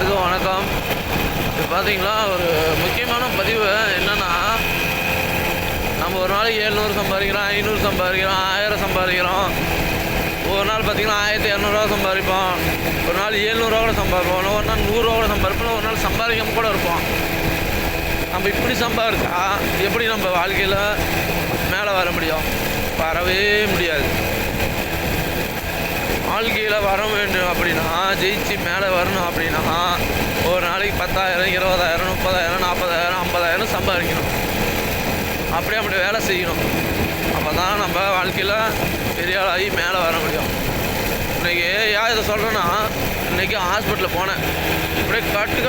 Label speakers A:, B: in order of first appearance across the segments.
A: எல்லாத்துக்கும் வணக்கம். இப்போ பார்த்தீங்களா, ஒரு முக்கியமான பதிவு என்னென்னா, நம்ம ஒரு நாளைக்கு 700 சம்பாதிக்கிறோம், 500 சம்பாதிக்கிறோம், 1000 சம்பாதிக்கிறோம். ஒரு நாள் பார்த்திங்கன்னா 1200 சம்பாதிப்போம், ஒரு நாள் 700 கூட சம்பாதிப்போம், ஒரு நாள் 100 கூட சம்பாதிப்போம், ஒரு நாள் சம்பாதிக்காம கூட இருப்போம். நம்ம இப்படி சம்பாதிச்சா எப்படி நம்ம வாழ்க்கையில் மேலே வர முடியும்? வரவே முடியாது. வாழ்க்கையில் வர வேண்டும் அப்படின்னா, ஜெயிச்சு மேலே வரணும் அப்படின்னா, ஒரு நாளைக்கு 10,000, 20,000, 30,000, 40,000, 50,000 சம்பாதிக்கணும். அப்படியே அப்படி வேலை செய்யணும். அப்போ தான் நம்ம வாழ்க்கையில் பெரிய ஆளாகி மேலே வர முடியும். இன்றைக்கி ஏன் இதை சொல்கிறேன்னா, இன்றைக்கி ஹாஸ்பிட்டலில் போனேன். அப்படியே கட்டு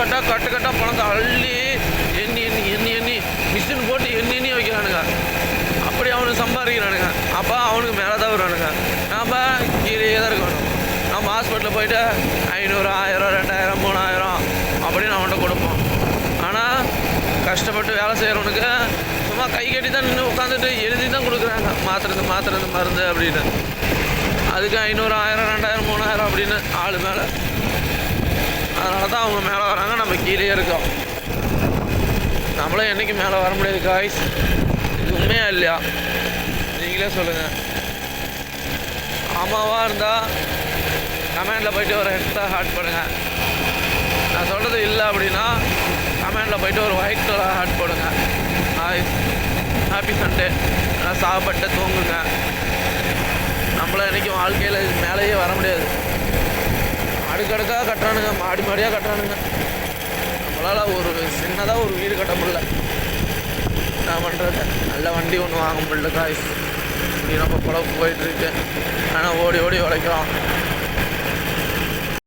A: கட்டாக பணத்தை அள்ளி எண்ணி மிஷின் போட்டு எண்ணி வைக்கிறானுங்க. அப்படி அவனுக்கு சம்பாதிக்கிறானுங்க. அப்போ அவனுக்கு மேலே தான் வருவானுங்க. நம்ம கீழே தான் இருக்கணும். நம்ம ஹாஸ்பிட்டலில் போய்ட்டு 500, 1000, 2000, 3000 அப்படின்னு அவன்கிட்ட கொடுப்போம். ஆனால் கஷ்டப்பட்டு வேலை செய்கிறவனுக்கு சும்மா கை கட்டி தான் நின்று உட்காந்துட்டு எழுதி தான் கொடுக்குறாங்க. மாத்திரை மருந்து அப்படின்னு. அதுக்கு 500, 1000, 2000, 3000 அப்படின்னு ஆள் மேலே. அதனால தான் அவங்க மேலே வராங்க, நம்ம கீழே இருக்கோம். நம்மளும் என்றைக்கும் மேலே வர முடியாது காய்ஸ். இது உண்மையா இல்லையா? நீங்களே சொல்லுங்கள். ஆமாவாக இருந்தால் கமெண்டில் போய்ட்டு ஒரு ஹெட்ஸாக ஹார்ட் பண்ணுங்கள். நான் சொல்கிறது இல்லை அப்படின்னா கமெண்டில் போய்ட்டு ஒரு ஒயிட் கலர் ஹார்ட் போடுங்க. Happy Sunday. நான் சாப்பிட்டு தூங்குங்க. நம்மளாம் என்றைக்கும் வாழ்க்கையில் மேலேயே வர முடியாது. அடுக்கடுக்காக கட்டுறானுங்க, மாடியாக கட்டுறானுங்க. நம்மளால் ஒரு சின்னதாக ஒரு வீடு கட்ட முடியல. நான் பண்ணுறது நல்ல வண்டி ஒன்று வாங்க முடியல காய்ஸ். இப்படி நம்ம பொழப்பு போயிட்டுருக்கு. ஆனால் ஓடி உழைக்கிறோம்.